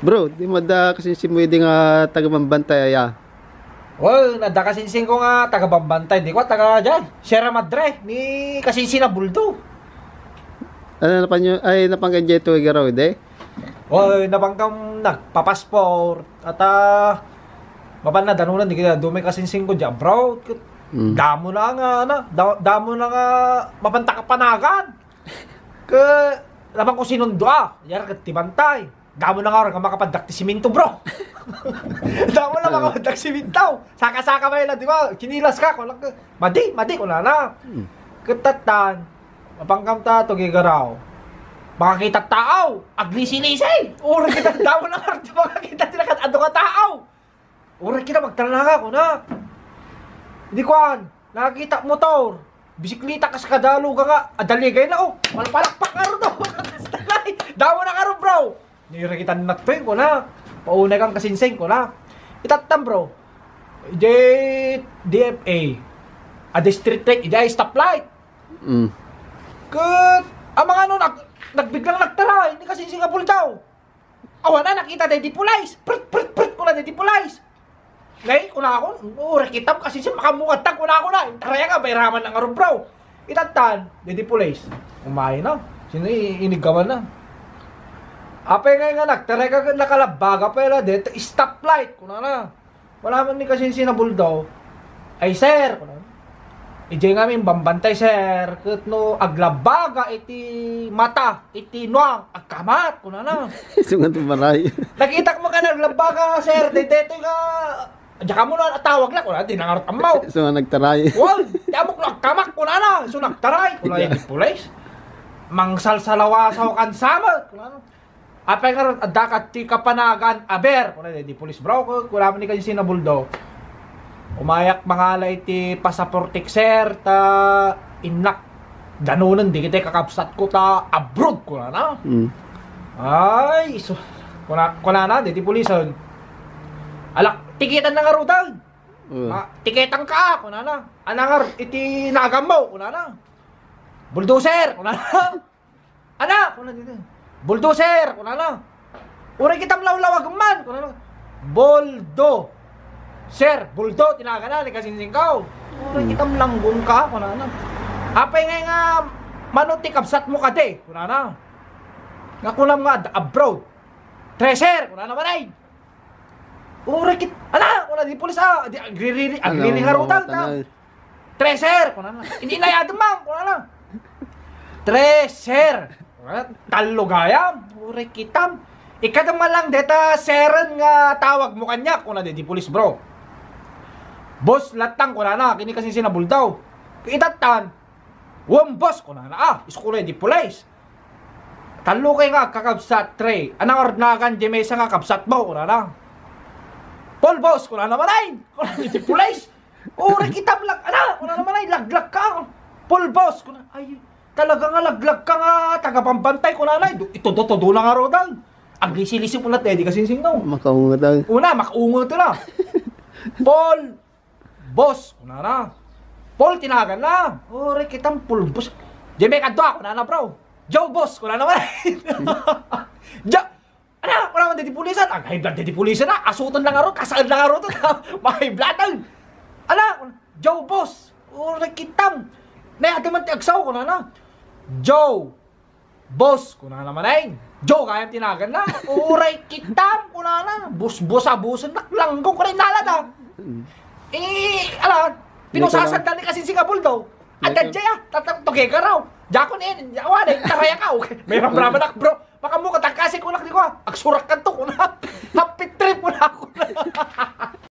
Bro, di mo da kasi si Muidi nga taga-bantay ya. Well, nadakasinsin ko nga taga-bambantay. Di ko taga dyan. Sierra Madre. Ni kasinsin na buldo. Ano na pa nyo? Ay, napangganjay ito igaraw, de? Well, nabangkang nagpapasport. At mapan na danunan. Di kita dumi kasinsin ko dyan, bro. Damo na nga, damo na nga mapantakapanagan. Labang ko sinundo Yara katibantay. Damo na nga rin makapadak ti siminto, bro. Damo na makapadak siminto. Saka-saka ba yun, di ba? Kinilas ka. Madi, kung na. Katatan. Mapangkam ta, tugigaraw. Makakita tao. Agli-sinisay. Ura kita, damo na nga rin. Makakita tinakat, ando ka tao. Ura kita, magtalanga ko na. Hindi ko nakakita motor. Bisiklita ka sa kadalo ka nga. Adaligay na, Malapalakpak ka rin to. Damo na ka rin, bro. Nira kita natpeng ko na. Pauna kang kasinsing ko na. Itatam, bro. DFA. District light. Stoplight. Ang mga nagbiglang nagtara. Hindi kasinsing nga daw. Awa na, nakita di pulais. Prit ko na di pulais. Ngayon, kuna ako. Rekitam kasinsing. Makamungatang kuna ako na. Taraya ka, bayraman ng araw, bro. Itatan. Di pulais. Umayin na. Sino inigaman na. Apay nga nagtaray ka nakalabaga pala dito, stoplight, kuna na. Wala man ni kasi sinabuldaw. Ay sir, kuna na. Ijay nga min bambantay sir, kat no aglabaga iti mata, iti nuang, agkamat, kuna na. Sungan tumaray. Nakita mo ka naglabaga sir, dito nga, diyan mo na tawag na, kuna na, dinangarot amaw. Sungan nagtaray. Wal, diamok na agkamak, kuna na, so nagtaray, kuna yan di pulis. Mangsalsalawasaw kan sama, kuna na. Apay nga ron, adakat ti kapanagan, aber. Kung di pulis bro, kula man ni kasi sinabuldo. Umayak mangalay ti pasaportik sir, ta inak. Danunan, di kita kakapsat ko ta abroad, kula na. Ay, so, kula na, di pulisan. Alak, tikitan na nga rudan. Tikitan ka, kula na. Anangar, iti nagam mo, kula na. Bulldozer, kula na. Anak, kula dito. Bulldozer, kuna na. Uray kitang lawlawag man, kuna na. Boldo. Sir, buldo, tinaga na, nikasinsin ka. Uray kitang langgun ka, kuna na. Apay nga manuti kapsat mo ka de, kuna na. Nakulam nga, abroad. Treasure, kuna na manay. Uray kit, kuna di pulis di agriri harutan ta. Treasure, kuna na. Hindi na yadang mang, kuna na. Treasure. Talo gayam, uray kitam. Ikadama lang deta seren nga tawag mo kanya kuna di pulis bro. Boss latang kuna na kini kasi sinabuldaw. Itatan. Boss kuna na iskula di pulis. Talo kay nga kakabsat tre. Anang ordnagan di mesa nga kabsat mo kuna na. Paul boss kuna na manay. Kuna di pulis. Uray kitam lang kuna na manay laglag ka. Paul boss kuna ay talaga nga laglag ka nga, taga-pambantay ko nanay. Ito na nga rodan. Ang lisi-lisi po natin, di kasinsing no. Makaungot ang. Una, makaungot na. Paul, boss, kuna na. Paul, tinagan na. Ore, kitang Paul, boss. Jeme, kadwa, kuna na bro. Joe, boss, kuna naman. Kuna naman diti pulisan. Ang high blood diti pulisan na. Asutan lang nga ro, kasaan lang nga ro. May blood. Joe, boss. Ore, kitang. Naya, man ti agsaw, kuna na. Joe, boss, kuna naman ay. Joe, kayang tinagan na. Uray, kitam, kuna na. Bus-bus, abusan, naklanggo ko rin nalad pinusasandan ni kasi singapul daw. Adan siya, tatagtugay ka raw. Jakon wala, taraya ka. Mayroon brama nak, bro. Baka mo katagkasi ko lang, di ko. Agsurak ka to, kuna. Happy trip mo na ako.